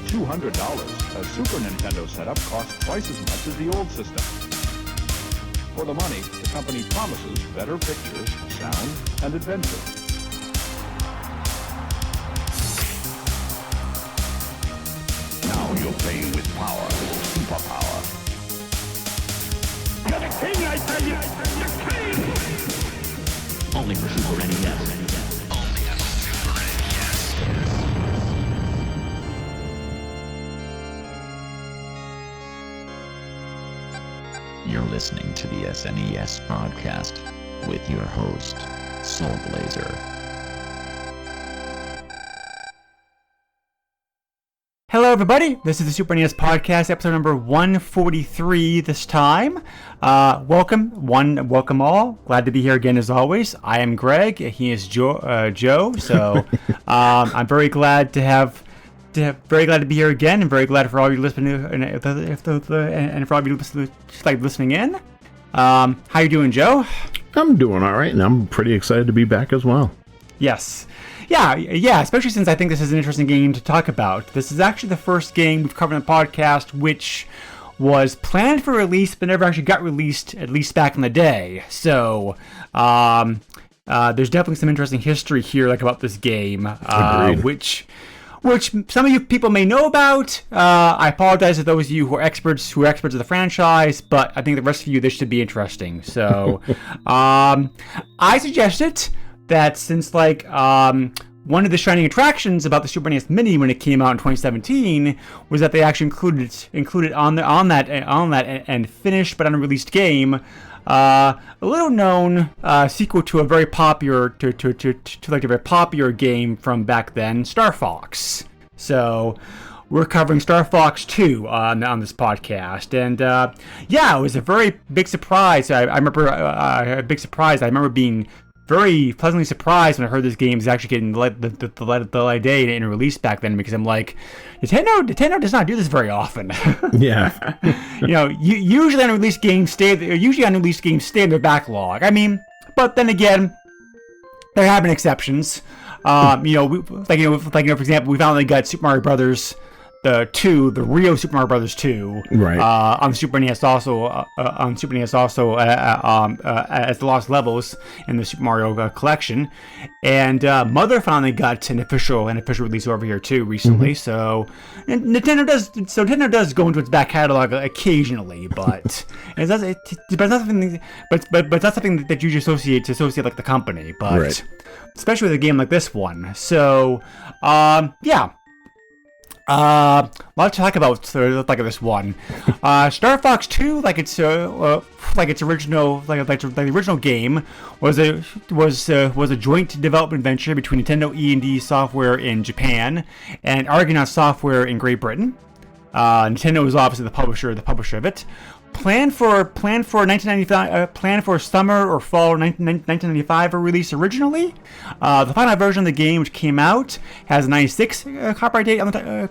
$200, a Super Nintendo setup costs twice as much as the old system. For the money, the company promises better pictures, sound, and adventure. Now you're playing with power, superpower. You're the king, I tell you! The king! Only for Super NES. Only on Super NES. You're listening to the SNES Podcast with your host, Soul Blazer. Hello everybody, this is the Super NES Podcast, episode number 143 this time. Welcome all. Glad to be here again as always. I am Greg, he is Joe, so I'm very glad to be here again, and very glad for all you listening and for all you listening in. How you doing, Joe? I'm doing all right, and I'm pretty excited to be back as well. Yes. Yeah, especially since I think this is an interesting game to talk about. This is actually the first game we've covered on the podcast which was planned for release but never actually got released, at least back in the day. So, there's definitely some interesting history here about this game, which some of you people may know about. I apologize to those of you who are experts of the franchise, but I think the rest of you, this should be interesting. So, I suggested that since one of the shining attractions about the Super NES Mini when it came out in 2017 was that they actually included on that and finished but unreleased game a little known sequel to a very popular a very popular game from back then, Starfox. So we're covering Starfox 2 on this podcast, and it was a very big surprise. I remember being very pleasantly surprised when I heard this game is actually getting the light of day in a release back then, because I'm like, Nintendo does not do this very often. Yeah. Usually unreleased games stay in their backlog. I mean, but then again, there have been exceptions. For example, we finally got Super Mario Brothers the real Super Mario Brothers 2, right? On Super NES also, as the Lost Levels in the Super Mario collection, and Mother finally got an official release over here too recently. So Nintendo does go into its back catalog occasionally, but it's not something that you associate like the company, but right. Especially with a game like this one. So a lot to talk about this one. Starfox 2, the original game, was a joint development venture between Nintendo E&D Software in Japan and Argonaut Software in Great Britain. Nintendo was obviously the publisher of it. Planned for 1995, planned for summer or fall 1995 release originally. The final version of the game, which came out, has a 96 copyright date on the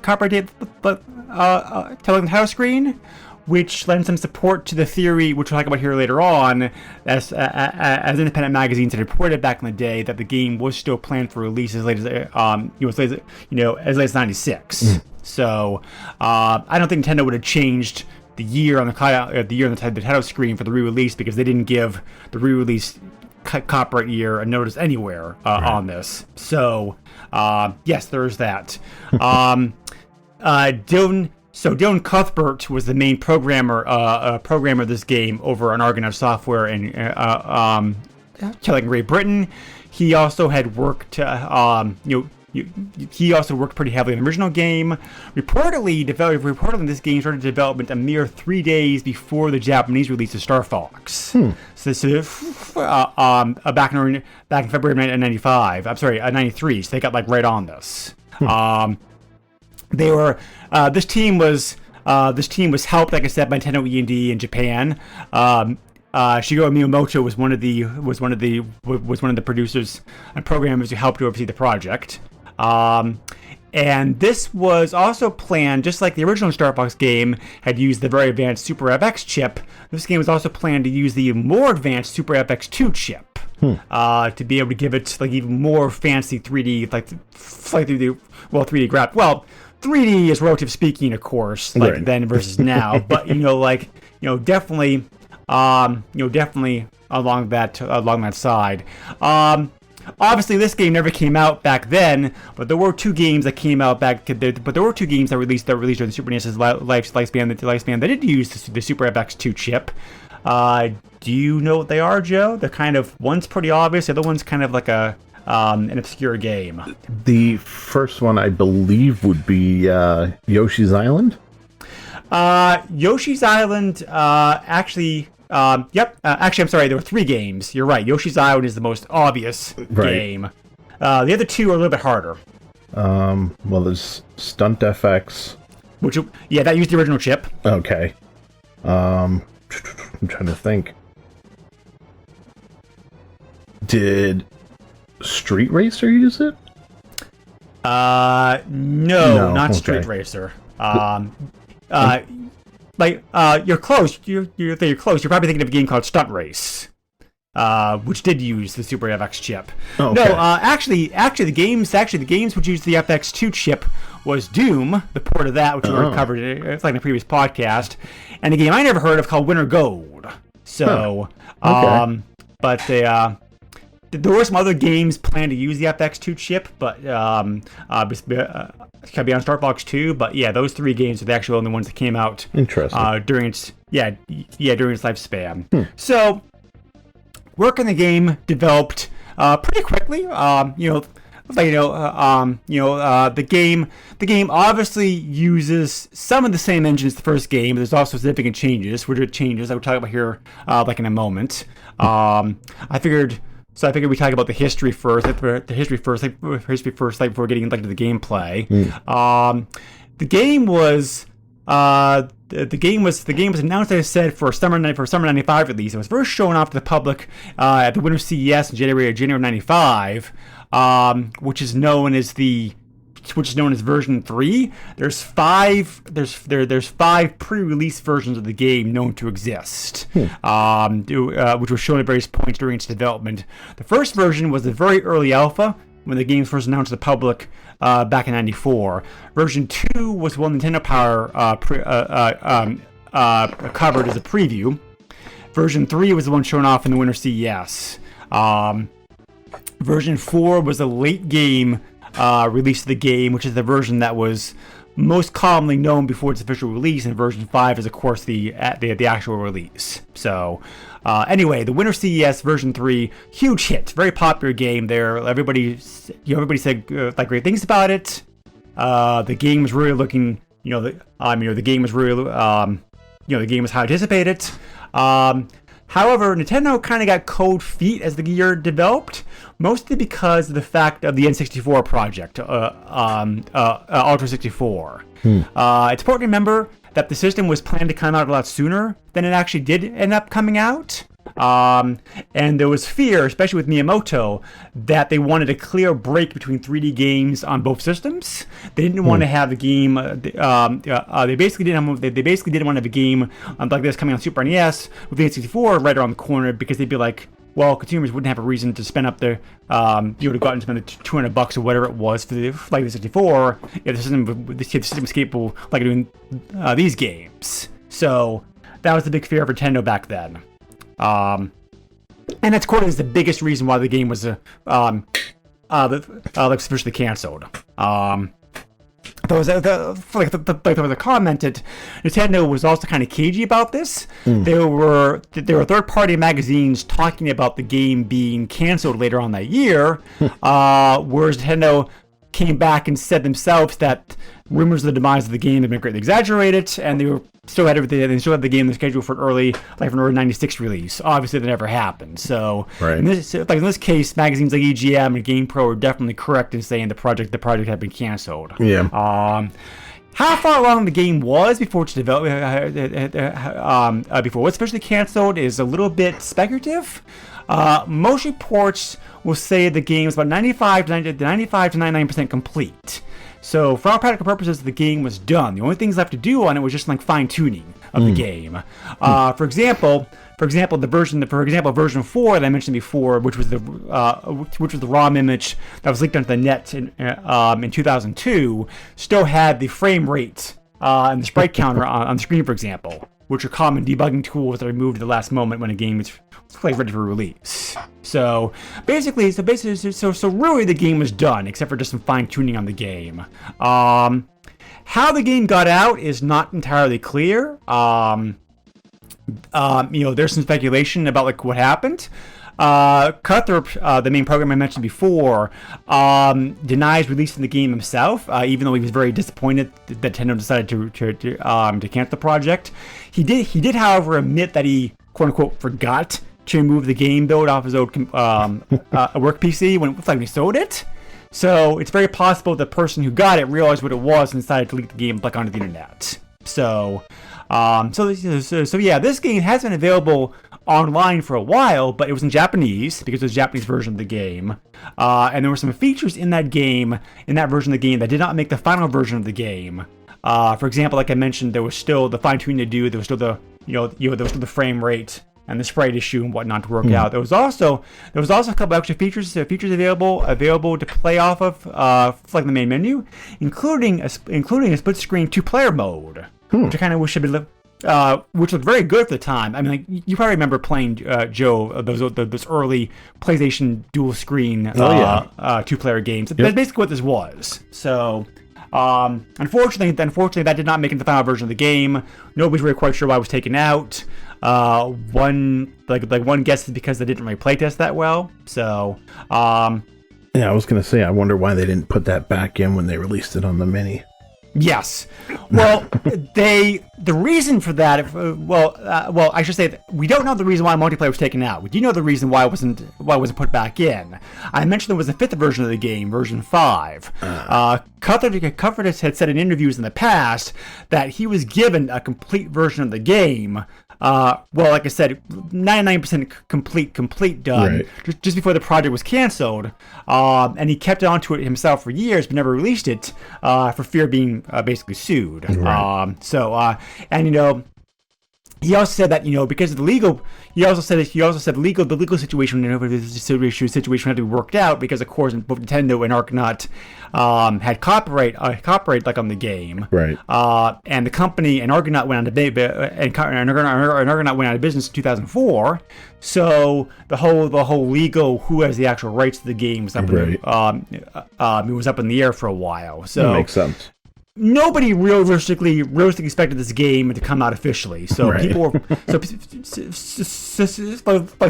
title screen, which lends some support to the theory, which we'll talk about here later on, as independent magazines had reported back in the day that the game was still planned for release as late as as late as 96. So I don't think Nintendo would have changed the year on the title screen for the re-release, because they didn't give the re-release copyright year a notice anywhere on this. So yes, there's that. Dylan Cuthbert was the main programmer of this game over on Argonaut Software in Great Britain. He also had worked he also worked pretty heavily on the original game. Reportedly, this game started development a mere 3 days before the Japanese release of Starfox. So back in February of 1995. I'm sorry, 93. So they got right on this. They were this team was helped, like I said, by Nintendo E&D in Japan. Shigeru Miyamoto was one of the producers and programmers who helped to oversee the project. And this was also planned, just like the original Starfox game had used the very advanced Super FX chip. This game was also planned to use the more advanced Super FX2 chip to be able to give it even more fancy 3D, 3D 3D is relative speaking, of course, like then versus now. But definitely, definitely along that side. Obviously, this game never came out back then, but there were two games that came out released during the Super NES's lifespan that did use the Super FX2 chip. Do you know what they are, Joe? They're kind of, one's pretty obvious, the other one's kind of like an obscure game. The first one, I believe, would be Yoshi's Island. Yoshi's Island, actually, actually, I'm sorry, there were three games. You're right. Yoshi's Island is the most obvious game. The other two are a little bit harder. Well, there's Stunt FX. That used the original chip. Okay. I'm trying to think. Did Street Racer use it? No, not Street Racer. You're close. You're close. You're probably thinking of a game called Stunt Race, which did use the Super FX chip. Oh, okay. No, actually, the games which used the FX2 chip was Doom, the port of that, which we already covered in a previous podcast, and a game I never heard of called Winter Gold. So, but there were some other games planned to use the FX2 chip, but it could be on Starfox 2. But yeah, those three games are the actual only ones that came out. Interesting. During its lifespan. So, work on the game developed pretty quickly. The game obviously uses some of the same engine as the first game. But there's also significant changes, which are changes I will talk about here in a moment. I figured we talk about the history first. Before getting into the gameplay. The game was announced, as I said, for summer '95 release. It was first shown off to the public at the Winter CES in January '95, which is known as version 3. There's five pre-release versions of the game known to exist, which were shown at various points during its development. The first version was the very early alpha when the game was first announced to the public back in '94. Version 2 was one Nintendo Power covered as a preview. Version 3 was the one shown off in the Winter CES. Version 4 was a late game release of the game, which is the version that was most commonly known before its official release, and version 5 is, of course, the actual release. So, anyway, the Winter CES version 3, huge hit, very popular game there. Everybody said great things about it. The game was really looking, the game was really, the game was how anticipated. However, Nintendo kind of got cold feet as the year developed, mostly because of the fact of the N64 project, Ultra 64. It's important to remember that the system was planned to come out a lot sooner than it actually did end up coming out. And there was fear, especially with Miyamoto, that they wanted a clear break between 3D games on both systems. They didn't want to have the game. They basically didn't want to have a game like this coming on Super NES with the N64 right around the corner, because they'd be like, well, consumers wouldn't have a reason to spend up their, to go out and spend the $200 or whatever it was for the 64 if the system was capable of doing these games. So that was the big fear of Nintendo back then. And that's quoted as the biggest reason why the game was officially canceled. There was a commented, Nintendo was also kind of cagey about this. There were third-party magazines talking about the game being canceled later on that year, whereas Nintendo came back and said themselves that rumors of the demise of the game had been greatly exaggerated, and they still had the game scheduled for an early '96 release. Obviously, that never happened. So, in this case, magazines like EGM and GamePro are definitely correct in saying the project had been canceled. Yeah. How far along the game was before its development, before it was officially canceled, is a little bit speculative. Most reports will say the game is about 95 to 99% complete. So for all practical purposes, the game was done. The only things left to do on it was just like fine tuning of the game. For example, version 4 that I mentioned before, which was the ROM image that was leaked onto the net in 2002, still had the frame rate and the sprite counter on the screen, for example, which are common debugging tools that are removed at the last moment when a game is ready for release. So basically, really the game was done, except for just some fine tuning on the game. How the game got out is not entirely clear. There's some speculation about like what happened. Cutthrope, the main program I mentioned before, denies releasing the game himself, even though he was very disappointed that Nintendo decided to cancel the project. He did, however, admit that he quote unquote forgot to remove the game build off his old work PC when he sold it. So it's very possible the person who got it realized what it was and decided to leak the game back onto the internet. So yeah, this game has been available online for a while, but it was in Japanese because it was a Japanese version of the game. And there were some features in that version of the game that did not make the final version of the game. For example, like I mentioned, there was still the fine tuning to do. There was still the frame rate and the sprite issue and whatnot to work out. There was also a couple extra features available to play off of, like the main menu, including a split screen 2-player mode, which I kind of wish had been. Which looked very good for the time. I mean, like, you probably remember playing Joe those early PlayStation dual screen 2-player games. Yep. That's basically what this was. So, unfortunately, that did not make it the final version of the game. Nobody's really quite sure why it was taken out. One guess is because they didn't really playtest that well. So, yeah, I was gonna say, I wonder why they didn't put that back in when they released it on the Mini. Yes. Well, the reason for that, I should say that we don't know the reason why multiplayer was taken out. We do know the reason why it wasn't put back in. I mentioned there was a 5th version of the game, version 5. Cutthrope had said in interviews in the past that he was given a complete version of the game. Like I said, 99% complete done, right, just before the project was canceled, and he kept on to it himself for years, but never released it for fear of being basically sued. Right. He also said that because of the legal, the legal situation had to be worked out because of course both Nintendo and Argonaut had copyright on the game, right? And the company and Argonaut went out of business in 2004. So the whole legal who has the actual rights to the game was up it was up in the air for a while. So that makes sense. Nobody realistically expected this game to come out officially. So right.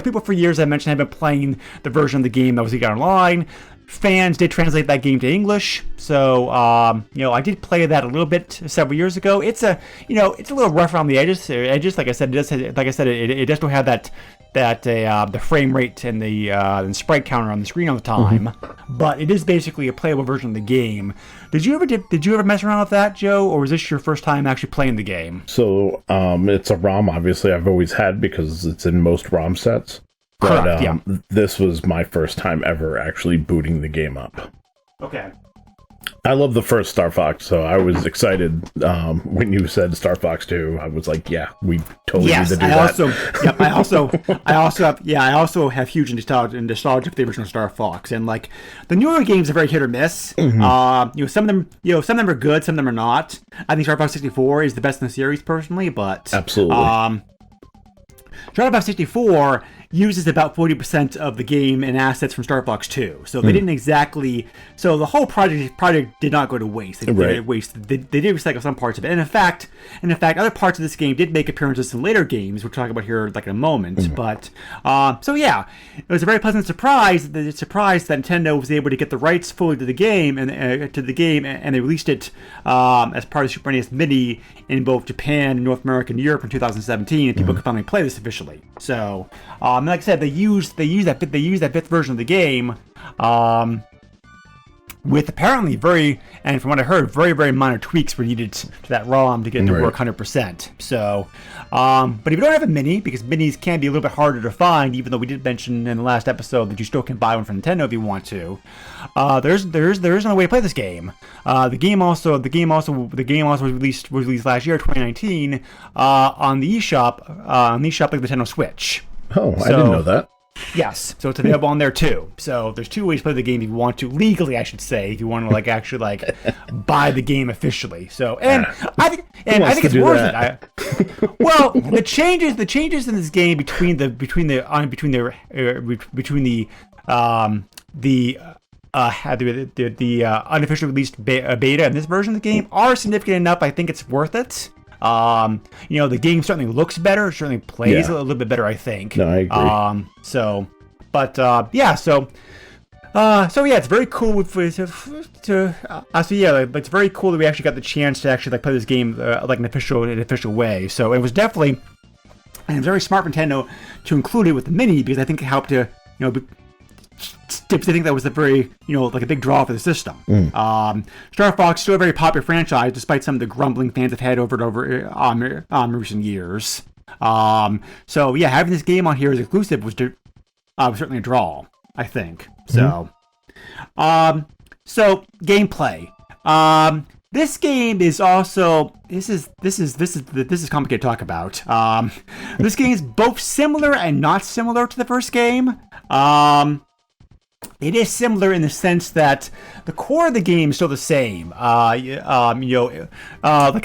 People for years, I mentioned, have been playing the version of the game that was leaked online. Fans did translate that game to English. So I did play that a little bit several years ago. It's a little rough around the edges. Like I said, it does still have that the frame rate and the sprite counter on the screen all the time, but it is basically a playable version of the game. Did you ever mess around with that, Joe, or was this your first time actually playing the game? So it's a ROM, obviously I've always had because it's in most ROM sets. But correct, yeah. This was my first time ever actually booting the game up. Okay. I love the first Starfox, so I was excited when you said Starfox 2. I was like, yeah, we totally need to do that. I also have huge nostalgia for the original Starfox, and like the newer games are very hit or miss. Mm-hmm. Some of them are good, some of them are not. I think Starfox 64 is the best in the series personally, but absolutely. Starfox 64 uses about 40% of the game and assets from Starfox 2. So they didn't exactly... So the whole project did not go to waste. They did recycle some parts of it. And in fact, other parts of this game did make appearances in later games, which we'll talk about here like in a moment. But, it was a very pleasant surprise that Nintendo was able to get the rights fully to the game, and they released it as part of Super NES Mini in both Japan, North America, and Europe in 2017, and people could finally play this officially. So, like I said, they used that 5th version of the game, with apparently and from what I heard, very, very minor tweaks were needed to that ROM to get it to work 100%. So, but if you don't have a Mini, because Minis can be a little bit harder to find, even though we did mention in the last episode that you still can buy one from Nintendo if you want to, there's no way to play this game. The game also was released last year, 2019, on the eShop, like the Nintendo Switch. Oh, I didn't know that. Yes, so it's available on there too. So there's two ways to play the game if you want to, legally I should say, if you want to actually buy the game officially. So I think it's worth it. Well, the changes in this game between the unofficially released beta and this version of the game are significant enough. I think it's worth it. The game certainly looks better, certainly plays a little bit better, I think. No, I agree. It's very cool it's very cool that we actually got the chance to actually play this game in an official way. So it was definitely, and it was very smart for Nintendo to include it with the Mini, because I think it helped to, I think that was a very, a big draw for the system. Star Fox still a very popular franchise, despite some of the grumbling fans have had over recent years. Having this game on here as exclusive was certainly a draw, I think. So, gameplay. This game is also this is complicated to talk about. This game is both similar and not similar to the first game. It is similar in the sense that the core of the game is still the same. In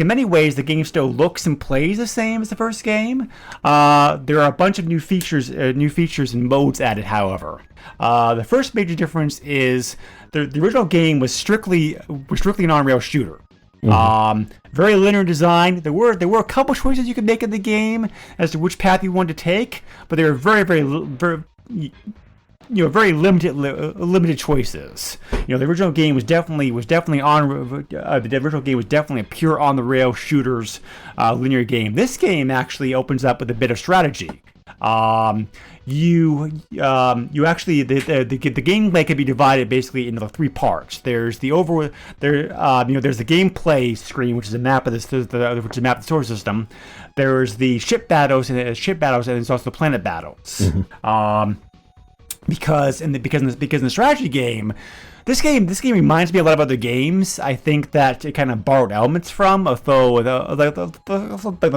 many ways, the game still looks and plays the same as the first game. There are a bunch of new features and modes added, however. The first major difference is the original game was strictly an on-rail shooter. Very linear design. There were a couple choices you could make in the game as to which path you wanted to take, but they were very, very, very very limited choices. The original game was definitely a pure on the rail shooters linear game. This game actually opens up with a bit of strategy. You actually the gameplay can be divided basically into three parts. There's there's the gameplay screen, which is a map of the solar system. There's the ship battles, and there's also the planet battles. Because in the strategy game, this game reminds me a lot of other games. I think that it kind of borrowed elements from, although in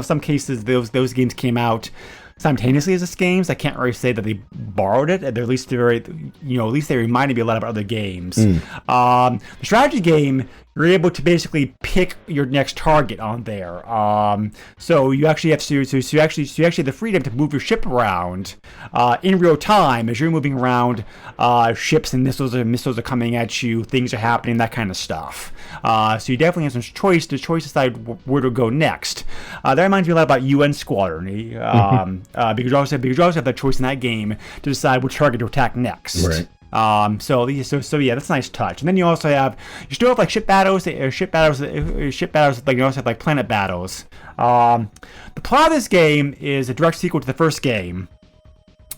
some cases those games came out simultaneously as this games. I can't really say that they borrowed it. At least they reminded me a lot of other games. The strategy game, you're able to basically pick your next target on there. So you actually have the freedom to move your ship around in real time as you're moving around. Ships and missiles are coming at you. Things are happening, that kind of stuff. So you definitely have some choice to decide where to go next. That reminds me a lot about UN Squadron, because you also have that choice in that game to decide which target to attack next. Right. That's a nice touch. And then you still have ship battles, you also have planet battles. The plot of this game is a direct sequel to the first game.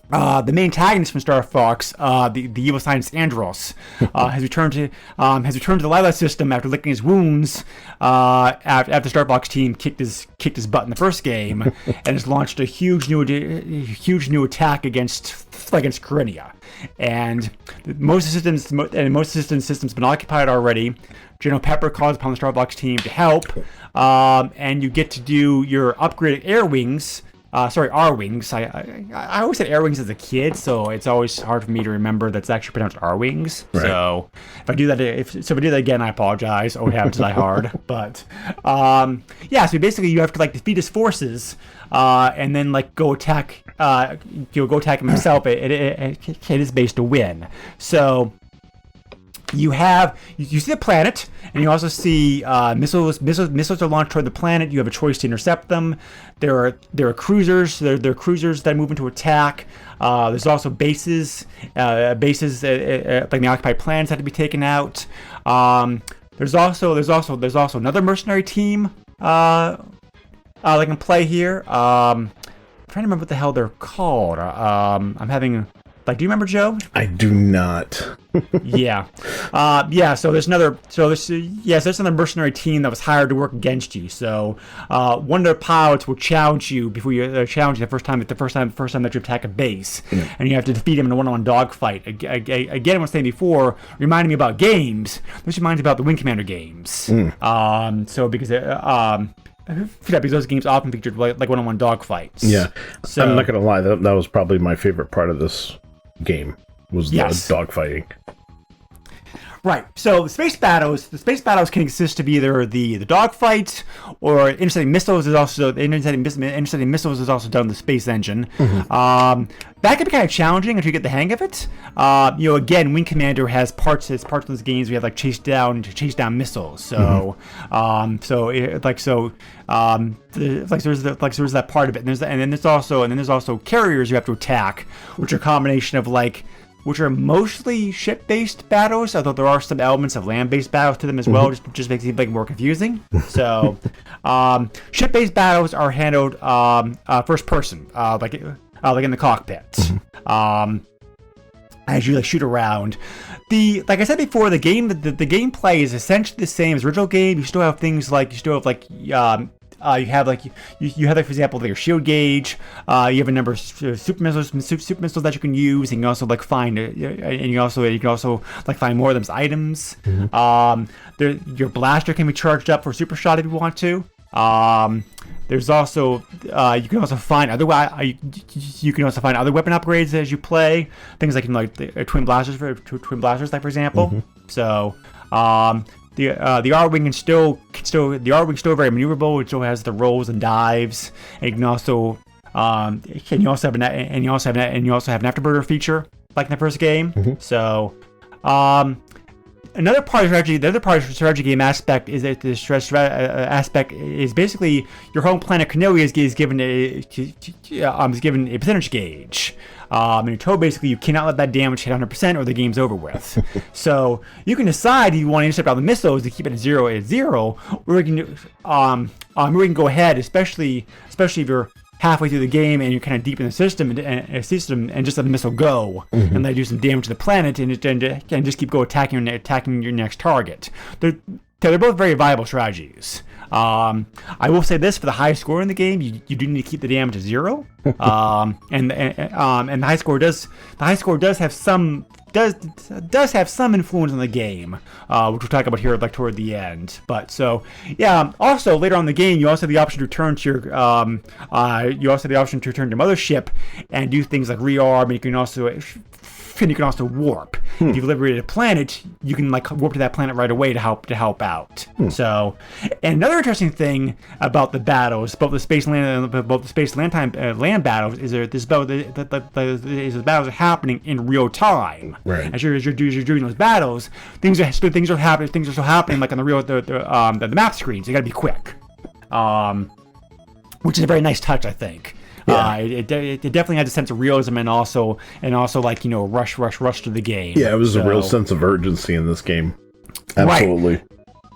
The main antagonist from Starfox, the evil scientist Andros, has returned to the Lila system after licking his wounds after the Starfox team kicked his butt in the first game, and has launched a huge new attack against Corinia. And most of the systems been occupied already. General Pepper calls upon the Starfox team to help, and you get to do your upgraded air wings. R-Wings. I always said air wings as a kid, so it's always hard for me to remember that's actually pronounced R-Wings. Right. So if I do that again, I apologize. Oh, it happens to die hard. But so basically you have to defeat his forces, and then go attack. Go attack him himself at his base to win. So you see the planet, and you also see missiles are launched toward the planet. You have a choice to intercept them. There are cruisers. There are cruisers that move into attack. There's also bases like the occupied planets have to be taken out. There's also another mercenary team that can play here. I'm trying to remember what the hell they're called. I'm having Like, do you remember, Joe? I do not. Yeah. So there's another mercenary team that was hired to work against you. So one of their pilots will challenge you before you challenge you the first time that you attack a base, and you have to defeat him in a one-on-one dogfight. Again, I was saying before, reminding me about games. This reminds me about the Wing Commander games. Because those games often featured like one-on-one dogfights. Yeah, so, I'm not gonna lie. That was probably my favorite part of this game. Was the dogfighting. Right. So the space battles can consist of either the dogfights or intercepting missiles. Intercepting missiles is also done in the space engine. That can be kind of challenging until you get the hang of it. Again, Wing Commander has parts of those games we have like chase down missiles. So there's that part of it, and then there's also carriers you have to attack, which are a combination of which are mostly ship-based battles, although there are some elements of land-based battles to them as well, just makes it more confusing. So, ship-based battles are handled first person, like in the cockpit, as you shoot around. Like I said before, the gameplay is essentially the same as the original game. You still have things like you have for example, your shield gauge. You have a number of super missiles that you can use, and you also find find more of them as items. Your blaster can be charged up for super shot if you want to. There's also you can also find other weapon upgrades as you play. Things like twin blasters, for example. So. The R-Wing is still very maneuverable. It still has the rolls and dives, and you can also have an afterburner feature like in the first game. So another part of the strategy game aspect is that the stress aspect is basically your home planet Cornelia is given a percentage gauge. And you're told basically you cannot let that damage hit 100% or the game's over with. So you can decide if you want to intercept all the missiles to keep it at zero, or you can go ahead, especially if you're halfway through the game and you're kind of deep in the system and just let the missile go and let it do some damage to the planet and just keep attacking your next target. They're both very viable strategies. I will say this: for the high score in the game, you do need to keep the damage at 0. And the high score does have some influence on the game, which we'll talk about here toward the end. But also later on in the game, you also have the option to return to your mothership and do things like rearm, and you can also warp. If you've liberated a planet, you can warp to that planet right away to help out. So, and another interesting thing about the battles, both the space land battles, is the battles are happening in real time. Right. As you're doing those battles, things are still happening like on the map screen. So you got to be quick, which is a very nice touch, I think. Yeah. It definitely had a sense of realism and also rush to the game. Yeah, it was a real sense of urgency in this game. Absolutely. Right.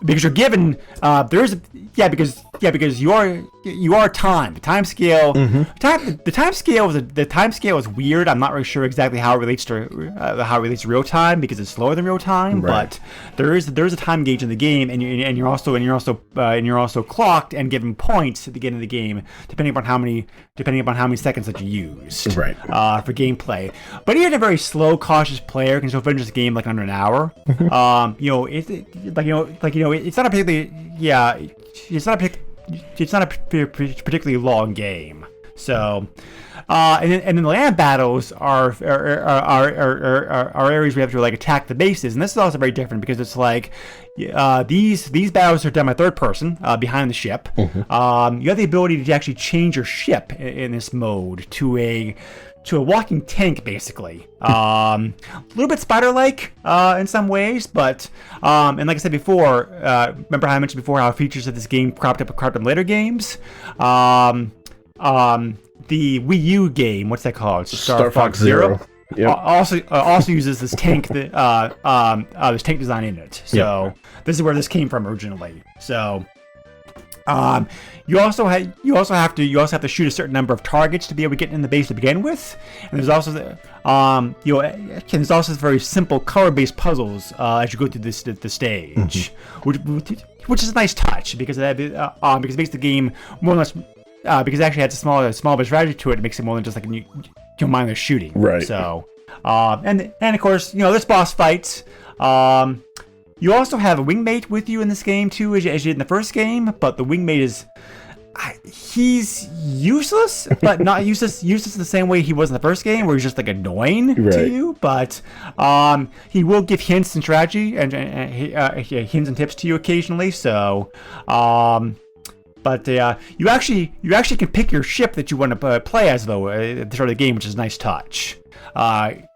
Because you're given because you are timed. The time scale the time scale is weird. I'm not really sure exactly how it relates to real time because it's slower than real time. Right. But there is a time gauge in the game, and you're also clocked and given points at the beginning of the game depending upon how many seconds that you used. Right. For gameplay. But even a very slow, cautious player can still finish this game under an hour. It's not a particularly long game. So, and then the land battles are areas where you have to attack the bases, and this is also very different because it's these battles are done by third person behind the ship. You have the ability to actually change your ship in this mode to a walking tank, basically. A little bit spider-like in some ways, but and like I said before, remember how I mentioned before how features of this game cropped up in later games. The Wii U game, what's that called? Starfox Zero. Yep. Also uses this tank this tank design in it. So this is where this came from originally. So. You also have to shoot a certain number of targets to be able to get in the base to begin with. And there's also there's also very simple color-based puzzles as you go through the stage, which is a nice touch because it makes the game more or less because it actually has a small bit of strategy to it. It makes it more than just like mindless shooting. Right. So and of course there's boss fights. You also have a wingmate with you in this game too, as you did in the first game. But the wingmate he's useless, but not useless the same way he was in the first game, where he's just like annoying to you. But he will give hints and strategy and hints and tips to you occasionally. So, but you actually can pick your ship that you want to play as though at the start of the game, which is a nice touch.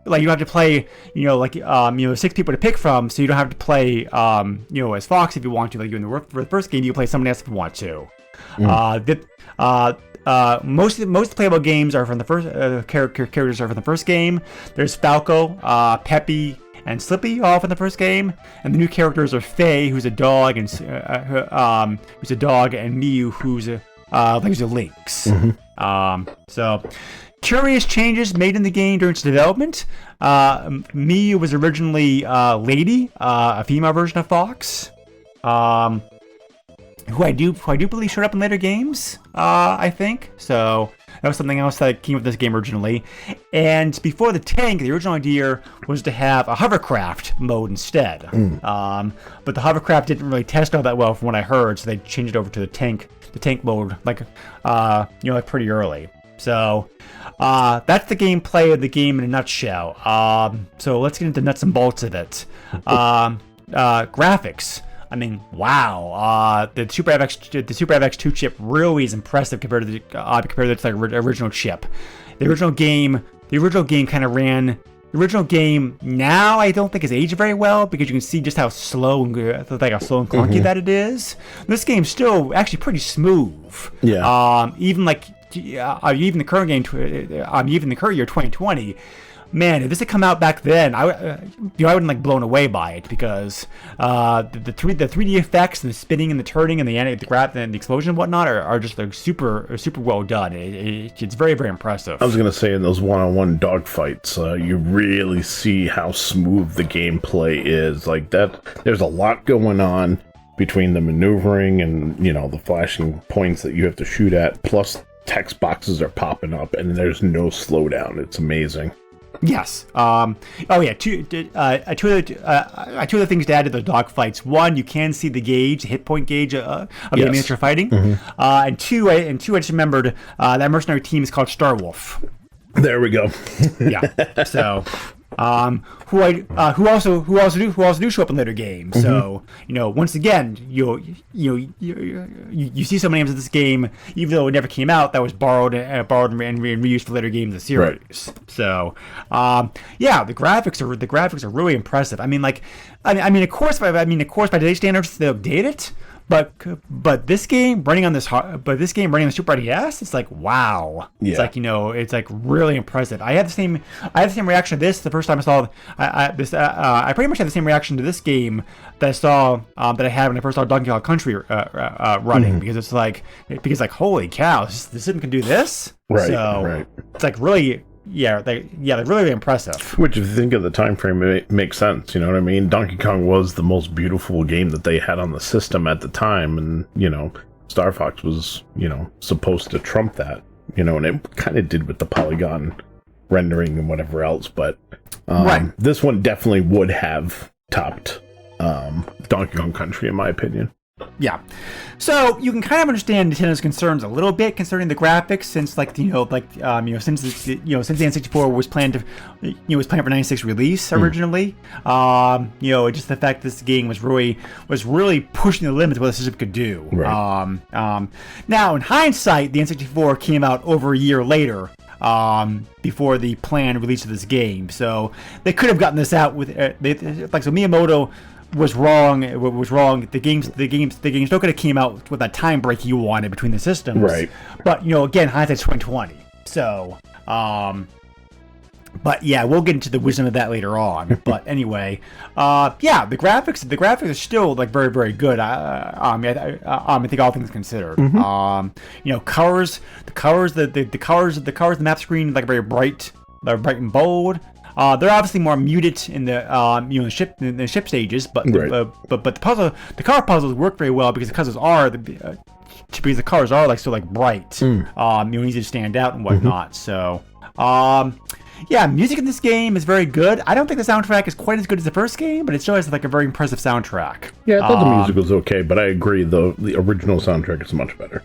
Like you have to play, 6 people to pick from, so you don't have to play, as Fox if you want to. Like you in the first game, you play someone else if you want to. Most of the playable games are from the first characters are from the first game. There's Falco, Peppy, and Slippy all from the first game, and the new characters are Faye, who's a dog, and Miu, who's a lynx. So. Curious changes made in the game during its development. Miu was originally Lady, a female version of Fox, who I do believe showed up in later games. I think so. That was something else that came with this game originally. And before the tank, the original idea was to have a hovercraft mode instead. But the hovercraft didn't really test all that well, from what I heard, so they changed it over to the tank mode, like pretty early. So that's the gameplay of the game in a nutshell. So let's get into nuts and bolts of it. Graphics. I mean, wow. The Super FX 2 chip really is impressive compared to the original chip. The original game kind of ran. The original game now I don't think is aged very well because you can see just how slow and clunky that it is. This game's still actually pretty smooth. Yeah. Even the current game, even the current year 2020, man, if this had come out back then, I wouldn't like blown away by it because the 3D effects and the spinning and the turning and the grab and the explosion and whatnot are just like super well done. It's very, very impressive. I was gonna say in those one-on-one dogfights, you really see how smooth the gameplay is. Like that, there's a lot going on between the maneuvering and the flashing points that you have to shoot at, plus text boxes are popping up and there's no slowdown. It's amazing. Yes. Two other things to add to the dogfights. One, you can see the hit point gauge of the enemies you're fighting. And two, I just remembered that mercenary team is called Star Wolf. There we go. Yeah. So. Who also do show up in later games. So once again, you see some names of this game, even though it never came out, that was borrowed and reused for later games of the series. Right. So the graphics are really impressive. I mean, of course by today's standards they'll date it. But this game running on the Super NES, it's like wow. Yeah. It's like it's like really impressive. I had the same reaction to this the first time I saw I pretty much had the same reaction to this game that I saw that I had when I first saw Donkey Kong Country running because it's like holy cow, this can do this. Right. So right. It's like really. They're really impressive. Which, if you think of the time frame, it makes sense. You know what I mean? Donkey Kong was the most beautiful game that they had on the system at the time, and Star Fox was supposed to trump that. And it kind of did with the polygon rendering and whatever else. But this one definitely would have topped Donkey Kong Country, in my opinion. Yeah, so you can kind of understand Nintendo's concerns a little bit concerning the graphics, since since the N64 was planned for '96 release originally. Just the fact this game was really pushing the limits of what the system could do. Right. Now in hindsight, the N64 came out over a year later. Before the planned release of this game, so they could have gotten this out with Miyamoto. Was wrong. The games still could have came out with that time break you wanted between the systems. Right. But again, hindsight's 2020. So, But yeah, we'll get into the wisdom of that later on. But anyway, yeah, the graphics are still like very, very good. I think all things considered. Colors, the map screen like very bright, and bold. They're obviously more muted in the ship stages, but the color puzzles work very well because the colors are like so like bright, easy to stand out and whatnot. So. Yeah, music in this game is very good. I don't think the soundtrack is quite as good as the first game, but it still has like a very impressive soundtrack. Yeah, I thought the music was okay, but I agree the original soundtrack is much better.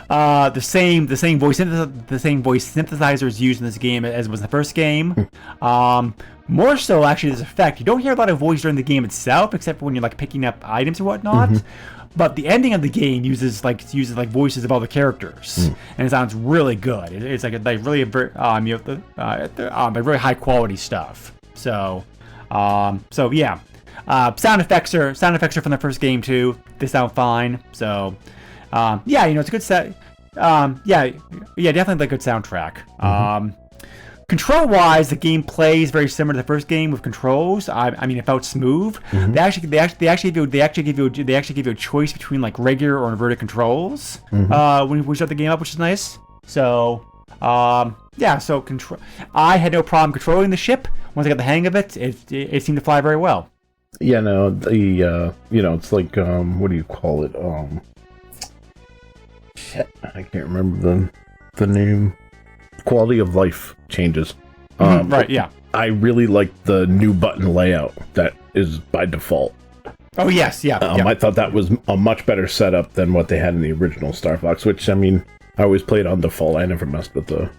The same voice synthesizers used in this game as was the first game. More so actually this effect. You don't hear a lot of voice during the game itself, except for when you're like picking up items or whatnot. But the ending of the game uses voices of all the characters, and it sounds really good. It's like really very really high quality stuff. So yeah, sound effects are from the first game too. They sound fine. So yeah, it's a good set. Yeah, definitely a good soundtrack. Control-wise, the game plays very similar to the first game with controls. I mean, it felt smooth. They actually give you a choice between like regular or inverted controls when we start the game up, which is nice. So, yeah. So I had no problem controlling the ship. Once I got the hang of it, it seemed to fly very well. Yeah, no, it's like what do you call it? Shit, I can't remember the name. Quality of life changes. Right, yeah. I really like the new button layout that is by default. Oh, yes, yeah. I thought that was a much better setup than what they had in the original Starfox, which, I mean, I always played on default. I never messed with the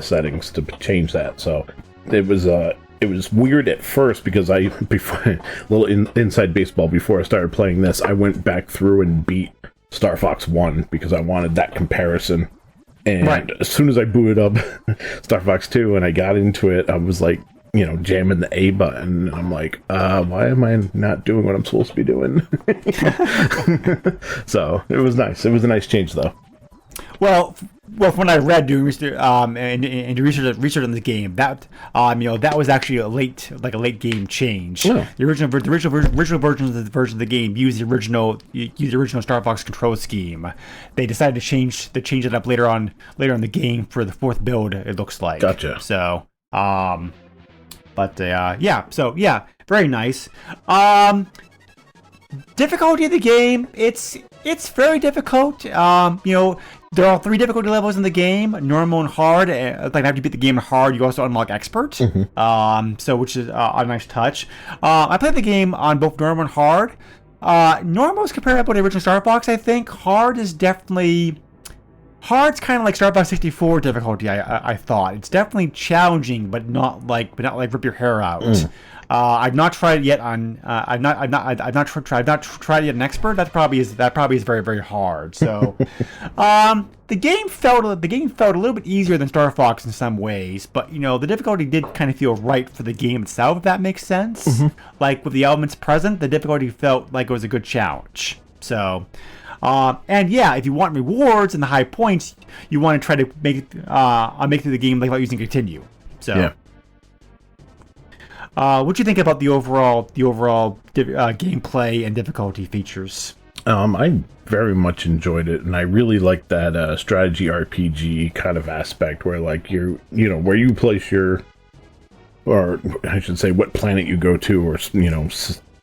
settings to change that. So it was weird at first because inside baseball, before I started playing this, I went back through and beat Starfox 1 because I wanted that comparison. And as soon as I booted up Starfox 2 and I got into it, I was like, jamming the A button. And I'm like, why am I not doing what I'm supposed to be doing? So it was nice. It was a nice change, though. Well, from what I read doing research on the game, that that was actually a late game change. Oh. The original version of the game used the original Starfox control scheme. They decided to change it up later on in the game for the fourth build. It looks like. Gotcha. So, yeah. So yeah, very nice. Difficulty of the game, it's very difficult. There are 3 difficulty levels in the game: normal and hard. After you beat the game in hard, you also unlock expert. So which is a nice touch. I played the game on both normal and hard. Normal is comparable to the original Starfox, I think. Hard's kind of like Starfox 64 difficulty. I thought it's definitely challenging, but not like rip your hair out. I've not tried it yet on. I've not tried it yet on expert. That probably is very, very hard. So, the game felt a little bit easier than Starfox in some ways, but the difficulty did kind of feel right for the game itself. If that makes sense. Like with the elements present, the difficulty felt like it was a good challenge. So. And yeah, if you want rewards and the high points, you want to try to make through the game without using continue. So. Yeah. What do you think about the overall gameplay and difficulty features? I very much enjoyed it, and I really like that strategy RPG kind of aspect where like where you place or I should say what planet you go to, or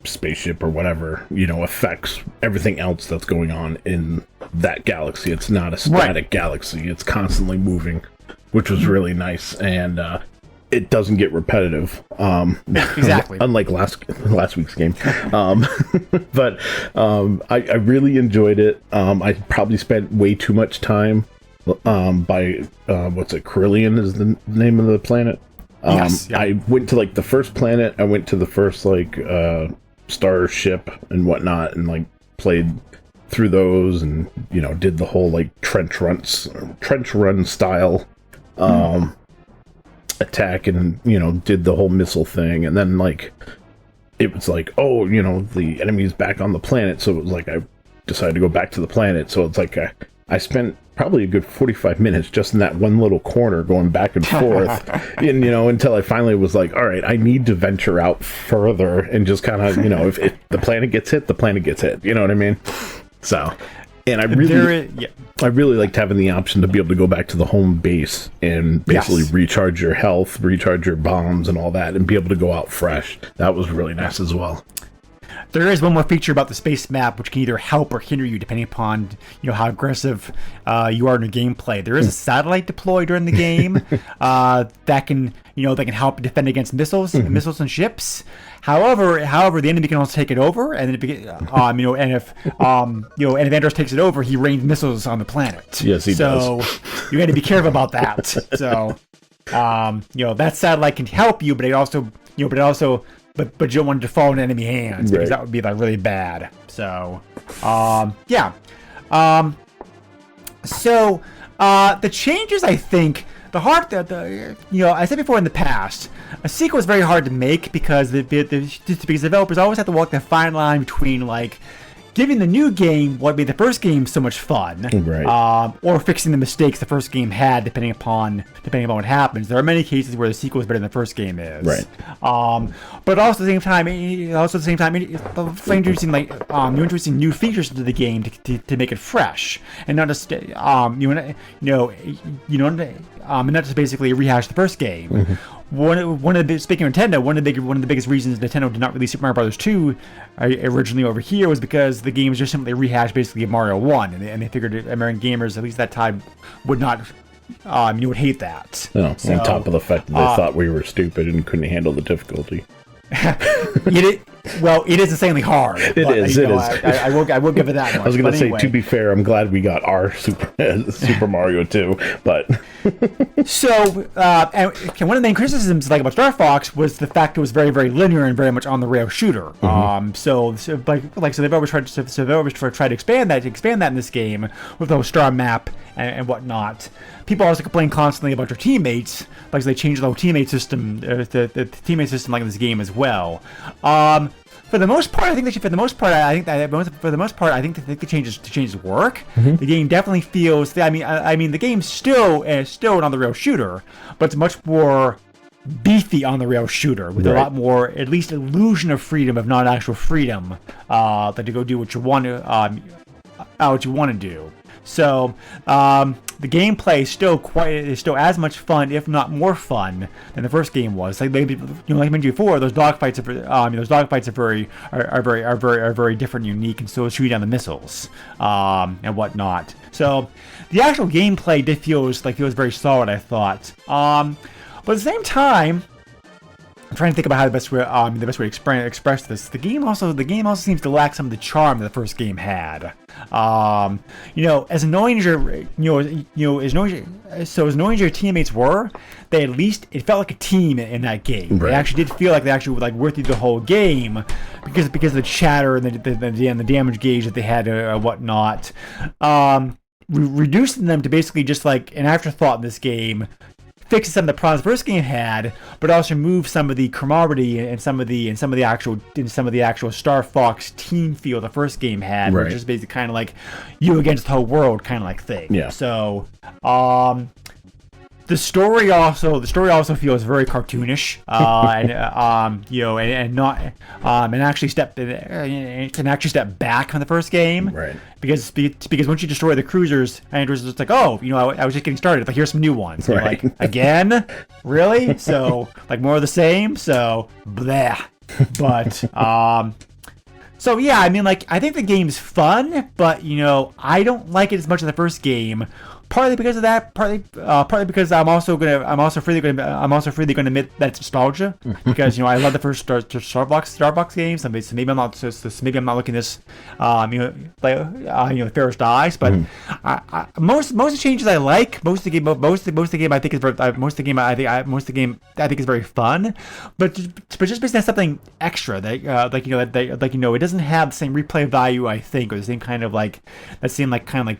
spaceship or whatever, affects everything else that's going on in that galaxy. It's not a static galaxy. It's constantly moving, which was really nice, and it doesn't get repetitive. Exactly. Unlike last week's game. But I really enjoyed it. I probably spent way too much time by Carillion is the name of the planet. Yes. I went to the first planet. I went to the first starship and whatnot, and played through those, and did the whole trench run style attack, and did the whole missile thing, and then it was the enemy's back on the planet, so it was I decided to go back to the planet, so it's I I spent probably a good 45 minutes just in that one little corner going back and forth, and until I finally was like, all right, I need to venture out further and just kind of, if the planet gets hit, the planet gets hit. You know what I mean? So, and I really liked having the option to be able to go back to the home base and basically recharge your health, recharge your bombs and all that, and be able to go out fresh. That was really nice as well. There is one more feature about the space map which can either help or hinder you depending upon how aggressive you are in your gameplay. There is a satellite deployed during the game that can help defend against missiles and ships. However, the enemy can also take it over, and then and if Andros takes it over, he rains missiles on the planet. Yes, he does. So you got to be careful about that. So that satellite can help you, but you don't want it to fall into enemy hands because that would be really bad. So, the changes, I think, I said before in the past, a sequel is very hard to make because developers always have to walk the fine line between giving the new game what made the first game so much fun, or fixing the mistakes the first game had, depending upon what happens. There are many cases where the sequel is better than the first game is, but also at the same time, introducing new features into the game to make it fresh, and not just and not just basically rehash the first game. Mm-hmm. Speaking of Nintendo, one of the biggest reasons Nintendo did not release Super Mario Bros. 2 originally over here was because the game was just simply rehashed basically of Mario 1, and they figured American gamers, at least that time, would not would hate that. On top of the fact that they thought we were stupid and couldn't handle the difficulty. It is insanely hard. It is. I will give it that much. I was going to say, to be fair, I'm glad we got our Super Mario 2, but... So, and one of the main criticisms about Starfox was the fact it was very, very linear and very much on the rail shooter. Mm-hmm. So they've always tried to expand that in this game with the star map and whatnot. People also complain constantly about your teammates because they changed the whole teammate system, the teammate system in this game as well. For the most part, I think the changes work. Mm-hmm. The game definitely feels. The game's still an on-the-rail shooter, but it's much more beefy on-the-rail shooter with a lot more, at least, illusion of freedom, if not actual freedom, to go do what you want to do. So the gameplay is still as much fun, if not more fun, than the first game was. Like I mentioned before, those dogfights are very different, and unique, and so is shooting down the missiles and whatnot. So the actual gameplay feels very solid, I thought. But at the same time, I'm trying to think about how the best way to express this. The game also seems to lack some of the charm that the first game had. As annoying as your teammates were, it felt like a team in that game. Right. They actually did feel like they actually were worth the whole game because of the chatter and the damage gauge that they had and whatnot. Reducing them to basically just like an afterthought in this game. Fixes some of the problems the first game had, but also move some of the camaraderie and some of the actual Starfox team feel the first game had, which is basically kind of like you against the whole world kind of like thing. Yeah. So, the story also feels very cartoonish, and actually step back from the first game, right? Because once you destroy the cruisers, Andrews is like, I was just getting started. Like, here's some new ones. Right. Like, again, really? So more of the same. So blah. But so yeah, I think the game's fun, but I don't like it as much as the first game. Partly because of that, partly because I'm also freely going to admit that it's nostalgia, because I love the first Starfox games. So maybe I'm not looking at this the fairest eyes, but most of the changes I like. Most of the game I think is very fun, but just based on something extra that it doesn't have the same replay value, I think, or the same kind of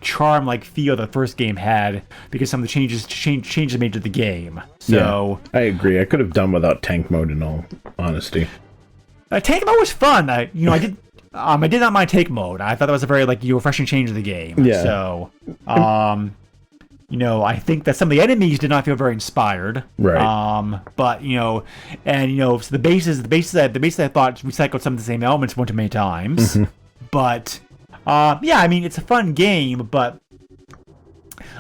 charm feel the first game had, because some of the changes made to the game. So I agree. I could have done without tank mode, in all honesty. Tank mode was fun. I I did not mind take mode. I thought that was a very refreshing change of the game. Yeah. So, I think that some of the enemies did not feel very inspired. Right. But so the bases I thought recycled some of the same elements one too many times. Mm-hmm. But it's a fun game, but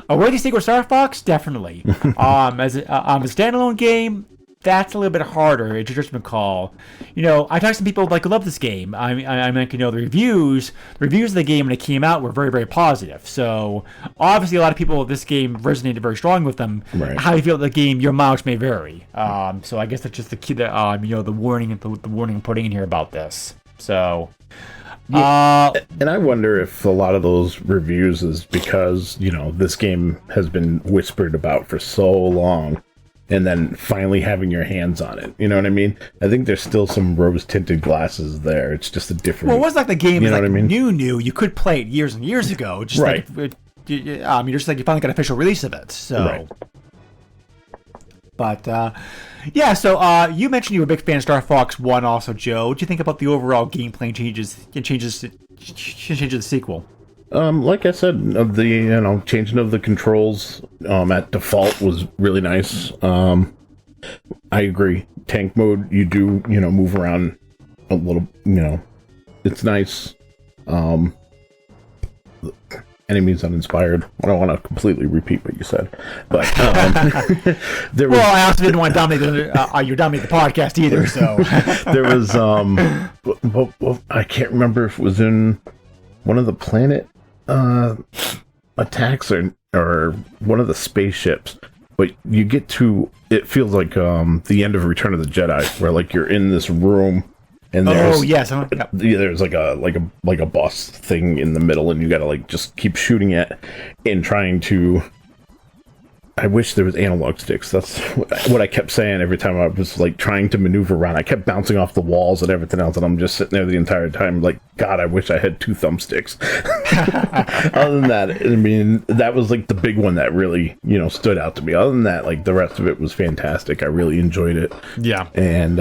a worthy sequel to Starfox, definitely. As a standalone game, that's a little bit harder. It's just a call. I talked to some people who love this game. The reviews of the game when it came out were very, very positive. So obviously, a lot of people this game resonated very strong with them. Right. How you feel about the game, your mileage may vary. So I guess that's just the key. The warning I'm putting in here about this. So. Yeah. And I wonder if a lot of those reviews is because, this game has been whispered about for so long, and then finally having your hands on it. You know what I mean? I think there's still some rose-tinted glasses there. It's just a different... Well, it was like the game is what I mean? new. You could play it years and years ago. Just right. You finally got an official release of it. So... Right. But, so you mentioned you were a big fan of Starfox 1 also, Joe. What do you think about the overall gameplay changes to the sequel? Like I said, the changing of the controls at default was really nice. I agree. Tank mode, you do, move around a little, it's nice. Enemies uninspired. I don't want to completely repeat what you said, but there was. Well, I also didn't want to dominate the podcast either. So there was I can't remember if it was in one of the planet attacks or one of the spaceships, but you get to it feels like the end of Return of the Jedi, where you're in this room. And there's, there's like a boss thing in the middle, and you gotta just keep shooting it and trying to. I wish there was analog sticks. That's what I kept saying every time I was trying to maneuver around. I kept bouncing off the walls and everything else, and I'm just sitting there the entire time God, I wish I had 2 thumbsticks. Other than that, that was the big one that really stood out to me. Other than that, the rest of it was fantastic. I really enjoyed it. Yeah, and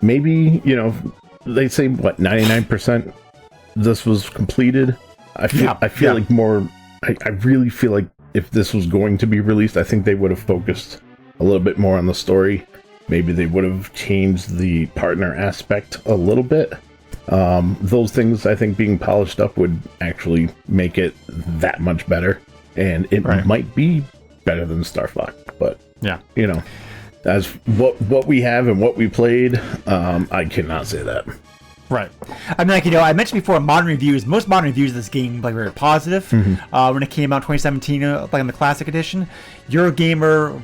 maybe, they say, 99% this was completed. I feel like more... I really feel like if this was going to be released, I think they would have focused a little bit more on the story. Maybe they would have changed the partner aspect a little bit. Those things, I think, being polished up would actually make it that much better. And it might be better than Starfox. But, as what we have and what we played, I cannot say that. Right. I mentioned before, most modern reviews of this game were very positive. When it came out in 2017, on the Classic Edition. Eurogamer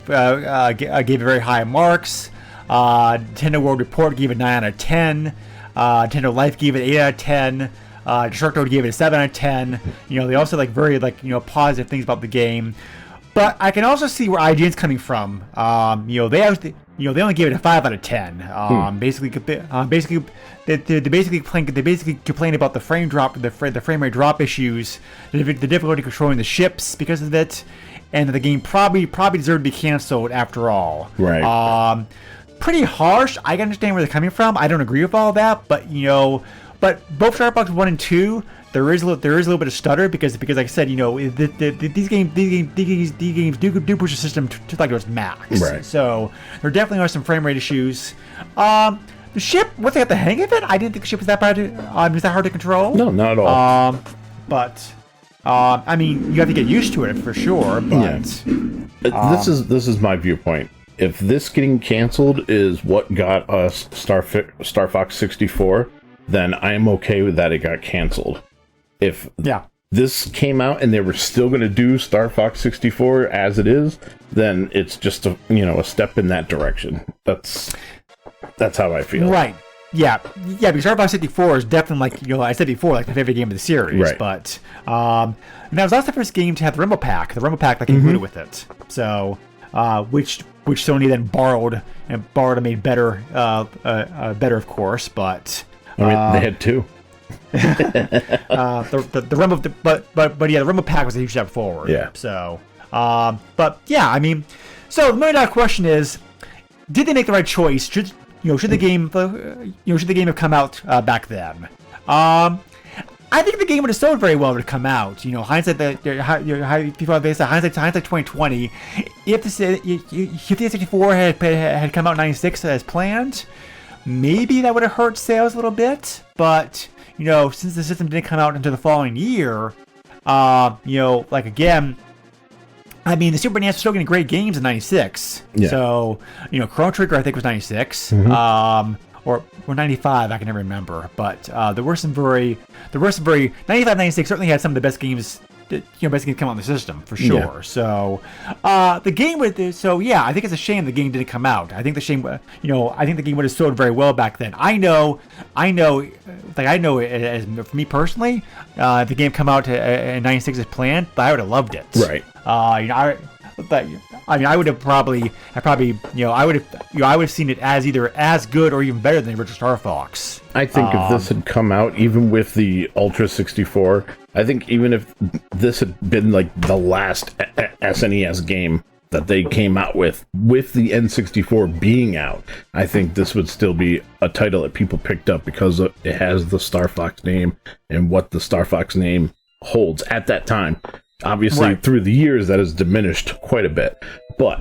gave it very high marks. Nintendo World Report gave it 9 out of 10. Nintendo Life gave it 8 out of 10. Destructo gave it a 7 out of 10. They also very positive things about the game. But I can also see where IGN's coming from. They only gave it a 5 out of 10. Basically complain about the frame drop, the frame rate drop issues, the difficulty controlling the ships because of it, and the game probably deserved to be canceled after all. Right. Pretty harsh. I can understand where they're coming from. I don't agree with all that, but both Starfox 1 and 2. There is a little bit of stutter because like I said, these games do push the system to its max. Right. So there definitely are some frame rate issues. The ship, once they got the hang of it, I didn't think the ship was that bad. Was that hard to control? No, not at all. But you have to get used to it for sure. But this is my viewpoint. If this getting canceled is what got us Starfox 64, then I am okay with that it got canceled. If this came out and they were still going to do Starfox 64 as it is, then it's just a step in that direction. That's how I feel. Right. Yeah, because Starfox 64 is definitely I said before, my favorite game of the series. Right. But that was also the first game to have the Rumble Pack. The Rumble Pack included with it. So which Sony then borrowed and made better, of course. But they had 2. the Rumble, the Rumble Pack was a huge step forward. Yeah. So, so the $1 million question is, did they make the right choice? should the game have come out back then? I think the game would have sold very well to come out. Hindsight, people have based on hindsight 2020. If the N64 had come out in '96 as planned, maybe that would have hurt sales a little bit. But since the system didn't come out until the following year, again, I mean, the Super NES was still getting great games in '96. Yeah. So, Chrono Trigger I think was '96. Mm-hmm. Or 95, I can never remember. But there were some very 95, 96 certainly had some of the best games. Best games come out on the system for sure. Yeah. So the game I think it's a shame the game didn't come out. I think the game would have sold very well back then. I know. As for me personally, if the game come out in '96 as planned, I would have loved it. Right. I would have seen it as either as good or even better than the original Star Fox. I think if this had come out, even with the Ultra 64, I think even if this had been like the last SNES game that they came out with the N64 being out, I think this would still be a title that people picked up because it has the Star Fox name and what the Star Fox name holds at that time. Obviously, right. Through the years, that has diminished quite a bit. But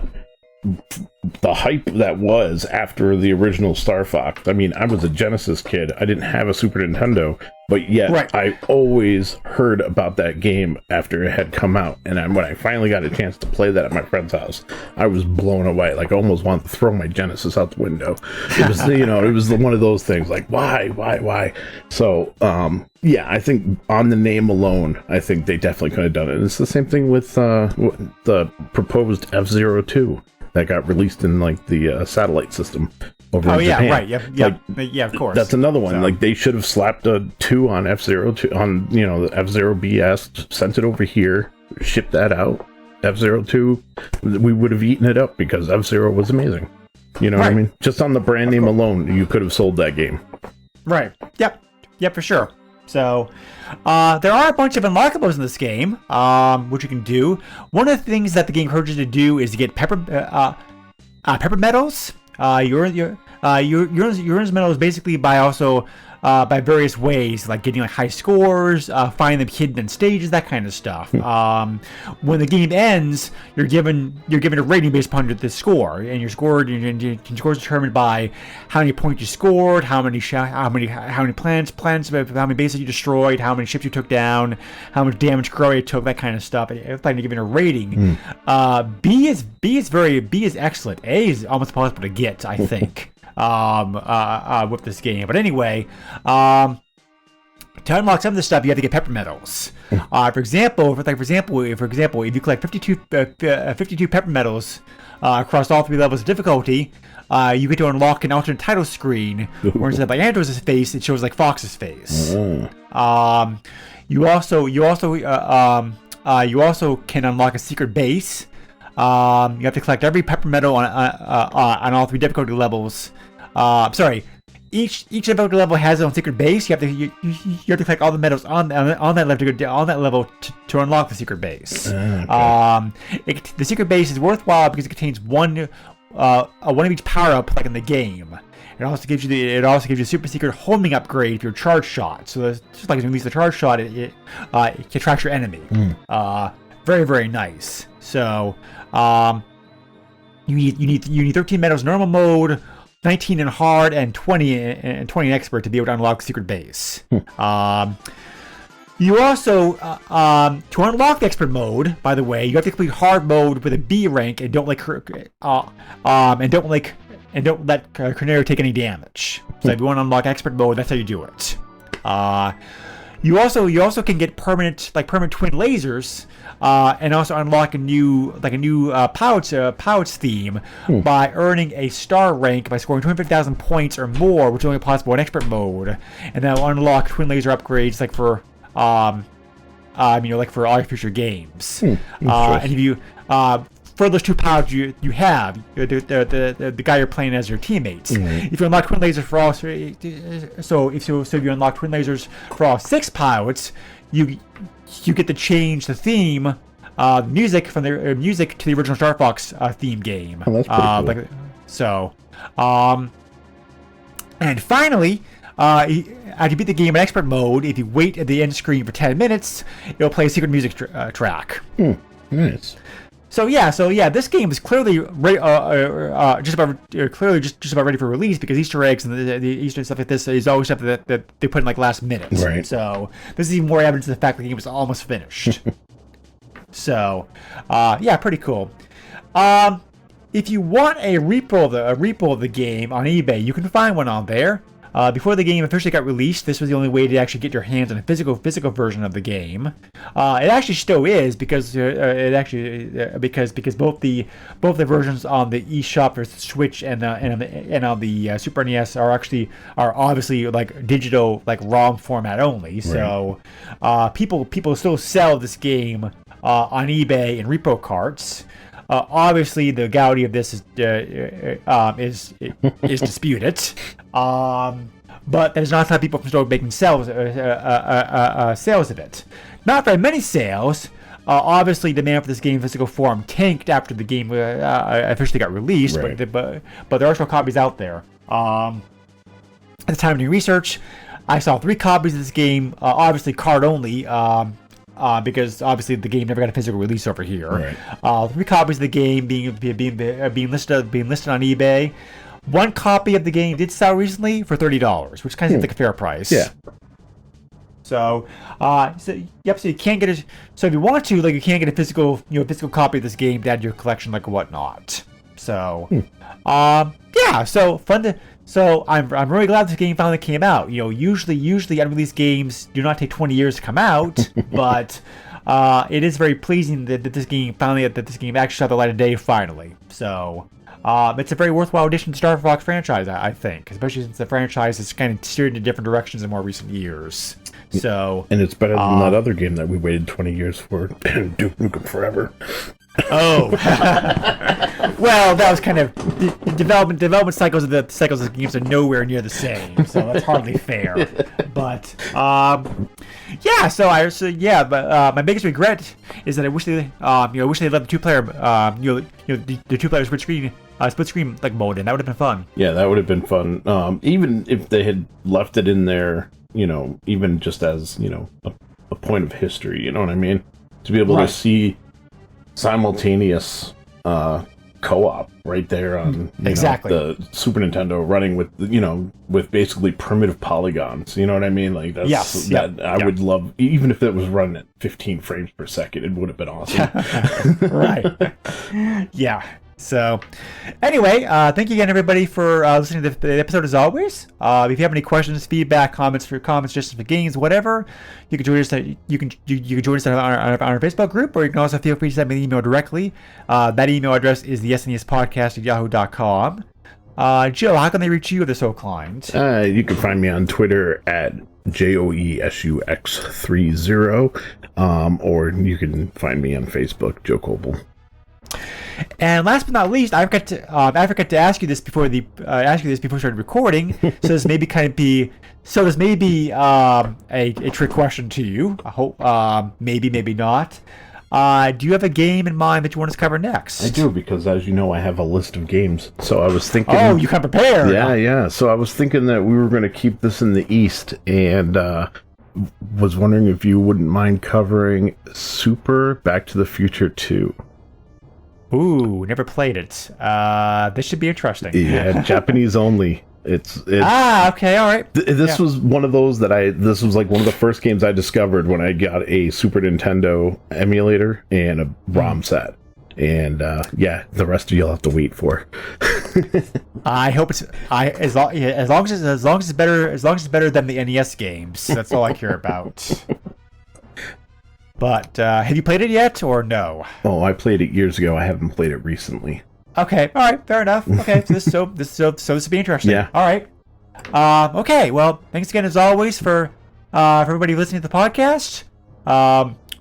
the hype that was after the original Star Fox, I mean, I was a Genesis kid. I didn't have a Super Nintendo, but yet right. I always heard about that game after it had come out. And when I finally got a chance to play that at my friend's house, I was blown away. Like, I almost wanted to throw my Genesis out the window. It was, it was one of those things like, why? So, yeah, I think on the name alone, I think they definitely could have done it. And it's the same thing with the proposed F-Zero 2 that got released in like the satellite system over in Japan. Right, yeah, of course. That's another one. So. Like they should have slapped a 2 on F-Zero 2 on the F-Zero BS, sent it over here, shipped that out. F-Zero 2, we would have eaten it up because F-Zero was amazing. You know what I mean? Just on the brand name alone, you could have sold that game. Right. Yep, for sure. So, there are a bunch of unlockables in this game, which you can do. One of the things that the game encourages you to do is to get pepper medals. You earn medals basically by various ways, like getting like high scores, finding them hidden in stages, that kind of stuff. When the game ends, you're given a rating based upon the score, and your score is determined by how many points you scored, how many plants, how many bases you destroyed, how many ships you took down, how much damage you took, that kind of stuff. If I'm giving a rating, B is excellent. A is almost impossible to get, I think. With this game, but anyway, to unlock some of this stuff, you have to get pepper medals. For example, if you collect 52 pepper medals across all 3 levels of difficulty, you get to unlock an alternate title screen where instead of like Andrew's face, it shows like Fox's face. You also can unlock a secret base. You have to collect every pepper medal on all 3 difficulty levels. Each difficulty level has its own secret base. You have to collect all the medals on that level to unlock the secret base. The secret base is worthwhile because it contains one of each power up, like in the game. It also gives you a super secret homing upgrade for your charge shot. So it's just like when you use the charge shot, it can track your enemy. Very, very nice. So you need 13 medals in normal mode, 19 in hard, and 20 in expert to be able to unlock secret base. You also to unlock the expert mode, by the way, you have to complete hard mode with a B rank and don't let Cornerio take any damage. So if you want to unlock expert mode, that's how you do it. You also can get permanent twin lasers, and also unlock a new pouch theme by earning a star rank by scoring 25,000 points or more, which is only possible in expert mode, and that will unlock twin laser upgrades for all your future games. And if you for those 2 pouches you have the guy you're playing as your teammates. If you unlock twin lasers for all, if you unlock twin lasers for all 6 pouches, you get to change the theme, music from the music to the original Starfox theme game. Oh, that's pretty cool. And finally, after you beat the game in expert mode, if you wait at the end screen for 10 minutes, it'll play a secret music track. Nice. So this game is clearly just about ready for release, because Easter eggs and the Easter stuff like this is always stuff that they put in like last minute. Right. So this is even more evidence of the fact that the game is almost finished. So, pretty cool. If you want a repo of the game on eBay, you can find one on there. Before the game officially got released, this was the only way to actually get your hands on a physical version of the game. It actually still is, because because both the versions on the eShop for Switch and on the Super NES are obviously like digital, like ROM format only. So people still sell this game on eBay in repo carts. Obviously, the legality of this is disputed, but there's not a lot of people from store making sales of it. Not very many sales. Obviously, demand for this game in physical form tanked after the game officially got released, right. but there are still copies out there. At the time of doing research, I saw 3 copies of this game, obviously card only. Because obviously the game never got a physical release over here. Right. 3 copies of the game being listed on eBay. 1 copy of the game did sell recently for $30, which kind of seems like a fair price. Yeah. So you can't get it. So if you want to, like, you can't get a physical copy of this game to add to your collection, like whatnot. So, so fun to. So I'm really glad this game finally came out. Usually unreleased games do not take 20 years to come out, but it is very pleasing that this game actually saw the light of day finally. So it's a very worthwhile addition to the Starfox franchise, I think, especially since the franchise has kind of steered in different directions in more recent years. So, and it's better than that other game that we waited 20 years for, Duke Nukem Forever. Oh, well, that was kind of the development cycles of the games are nowhere near the same, so that's hardly fair. But my biggest regret is that I wish they let the 2-player the 2-player split screen like mode in. That would have been fun. Yeah, that would have been fun. Even if they had left it in there, even just as a point of history. You know what I mean? To be able to see simultaneous co-op right there on the Super Nintendo running with basically primitive polygons. You know what I mean? Like that's I would love, even if it was running at 15 frames per second, it would have been awesome. Right. Yeah. So, anyway, thank you again, everybody, for listening to the episode as always. If you have any questions, feedback, comments, suggestions for games, whatever, you can join us. You can join us on our Facebook group, or you can also feel free to send me an email directly. That email address is the SNESpodcast@yahoo.com. Joe, how can they reach you if they're so inclined? You can find me on Twitter at JOESUX30, or you can find me on Facebook, Joe Coble. And last but not least, I forgot to ask you this before we started recording. So this may be a trick question to you. I hope maybe not. Do you have a game in mind that you want us to cover next? I do, because as you know, I have a list of games. So I was thinking. Oh, you can prepare. Yeah. So I was thinking that we were going to keep this in the East, and was wondering if you wouldn't mind covering Super Back to the Future 2. Ooh, never played it. This should be interesting. Yeah, Japanese only. It's okay, all right. This was one of those this was like one of the first games I discovered when I got a Super Nintendo emulator and a ROM set. And the rest of you'll have to wait for. I hope it's as long as it's better than the NES games. That's all I care about. But have you played it yet, or no? Oh, I played it years ago. I haven't played it recently. Okay, all right, fair enough. Okay, so this will be interesting. Yeah. All right. Okay. Well, thanks again as always for everybody listening to the podcast.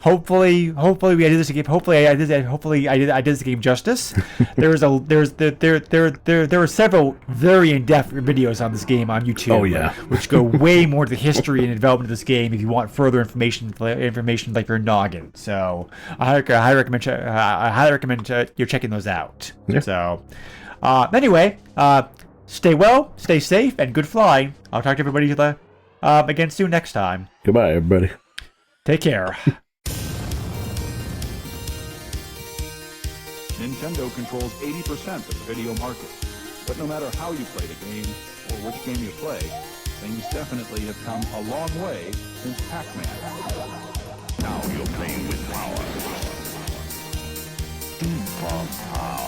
Hopefully we did this again. Hopefully I did this game justice. There were several very in-depth videos on this game on YouTube. Oh yeah, which go way more to the history and development of this game. If you want further information like your noggin, so I highly recommend you checking those out. Yeah. So anyway, stay well, stay safe, and good flying. I'll talk to everybody again soon next time. Goodbye, everybody. Take care. Nintendo controls 80% of the video market. But no matter how you play the game, or which game you play, things definitely have come a long way since Pac-Man. Now you're playing with power. Deep power.